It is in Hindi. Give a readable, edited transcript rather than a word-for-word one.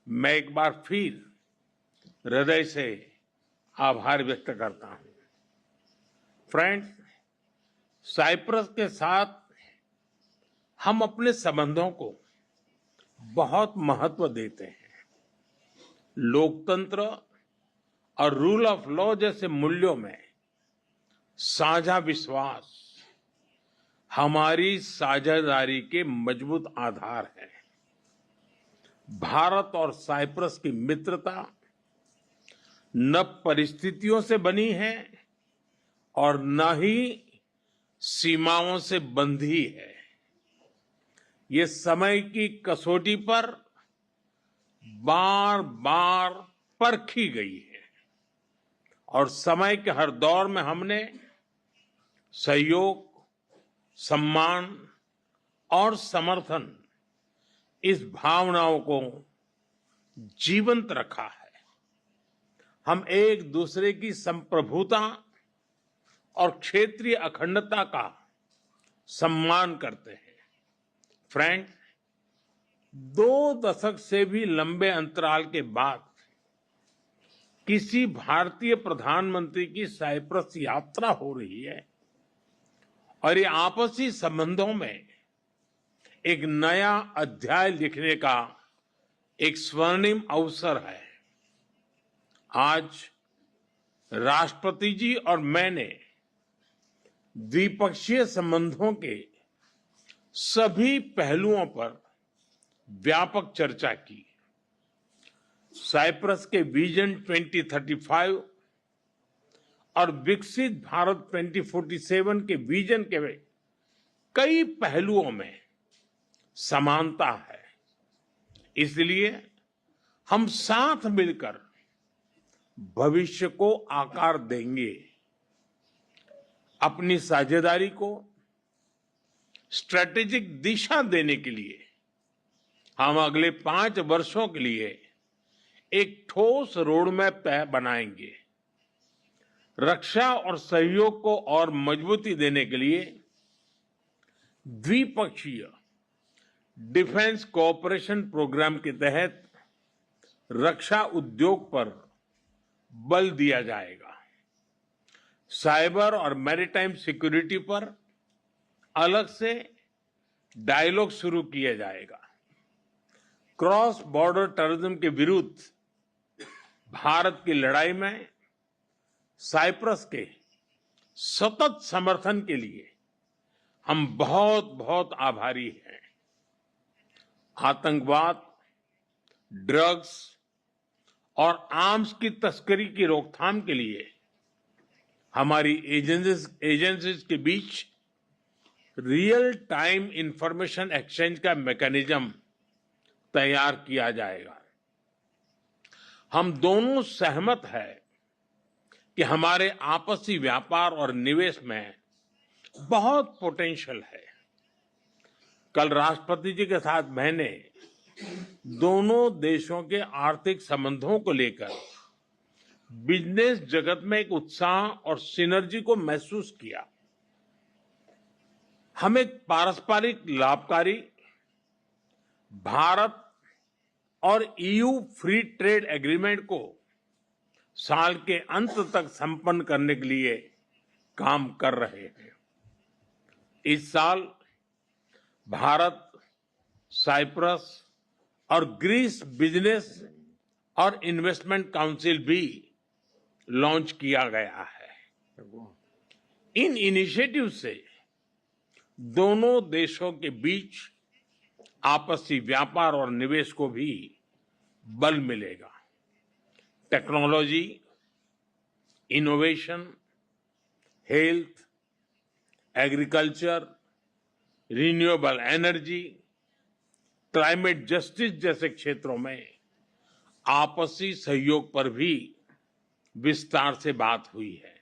मैं एक बार फिर हृदय से आभार व्यक्त करता हूं। फ्रेंड्स, साइप्रस के साथ हम अपने संबंधों को बहुत महत्व देते हैं। लोकतंत्र और रूल ऑफ लॉ जैसे मूल्यों में साझा विश्वास हमारी साझेदारी के मजबूत आधार है। भारत और साइप्रस की मित्रता न परिस्थितियों से बनी है और न ही सीमाओं से बंधी है। ये समय की कसौटी पर बार बार परखी गई है और समय के हर दौर में हमने सहयोग, सम्मान और समर्थन इस भावनाओं को जीवंत रखा है। हम एक दूसरे की संप्रभुता और क्षेत्रीय अखंडता का सम्मान करते हैं। फ्रेंड, 2 दशक से भी लंबे अंतराल के बाद किसी भारतीय प्रधानमंत्री की साइप्रस यात्रा हो रही है और ये आपसी संबंधों में एक नया अध्याय लिखने का एक स्वर्णिम अवसर है। आज राष्ट्रपति जी और मैंने द्विपक्षीय संबंधों के सभी पहलुओं पर व्यापक चर्चा की। साइप्रस के विजन 2035 और विकसित भारत 2047 के विजन के कई पहलुओं में समानता है। इसलिए हम साथ मिलकर भविष्य को आकार देंगे। अपनी साझेदारी को स्ट्रेटेजिक दिशा देने के लिए हम अगले 5 वर्षों के लिए एक ठोस रोडमैप बनाएंगे। रक्षा और सहयोग को और मजबूती देने के लिए द्विपक्षीय डिफेंस कोऑपरेशन प्रोग्राम के तहत रक्षा उद्योग पर बल दिया जाएगा। साइबर और मैरीटाइम सिक्योरिटी पर अलग से डायलॉग शुरू किया जाएगा। क्रॉस बॉर्डर टेररिज्म के विरुद्ध भारत की लड़ाई में साइप्रस के सतत समर्थन के लिए हम बहुत बहुत आभारी हैं। आतंकवाद, ड्रग्स और आर्म्स की तस्करी की रोकथाम के लिए हमारी एजेंसीज के बीच रियल टाइम इंफॉर्मेशन एक्सचेंज का मैकेनिज्म तैयार किया जाएगा। हम दोनों सहमत हैं कि हमारे आपसी व्यापार और निवेश में बहुत पोटेंशियल है। कल राष्ट्रपति जी के साथ मैंने दोनों देशों के आर्थिक संबंधों को लेकर बिजनेस जगत में एक उत्साह और सिनर्जी को महसूस किया। हम एक पारस्परिक लाभकारी भारत और ईयू फ्री ट्रेड एग्रीमेंट को साल के अंत तक संपन्न करने के लिए काम कर रहे हैं। इस साल भारत, साइप्रस और ग्रीस बिजनेस और इन्वेस्टमेंट काउंसिल भी लॉन्च किया गया है। इन इनिशिएटिव से दोनों देशों के बीच आपसी व्यापार और निवेश को भी बल मिलेगा। Technology, innovation, health, agriculture, renewable energy, climate justice जैसे क्षेत्रों में आपसी सहयोग पर भी विस्तार से बात हुई है।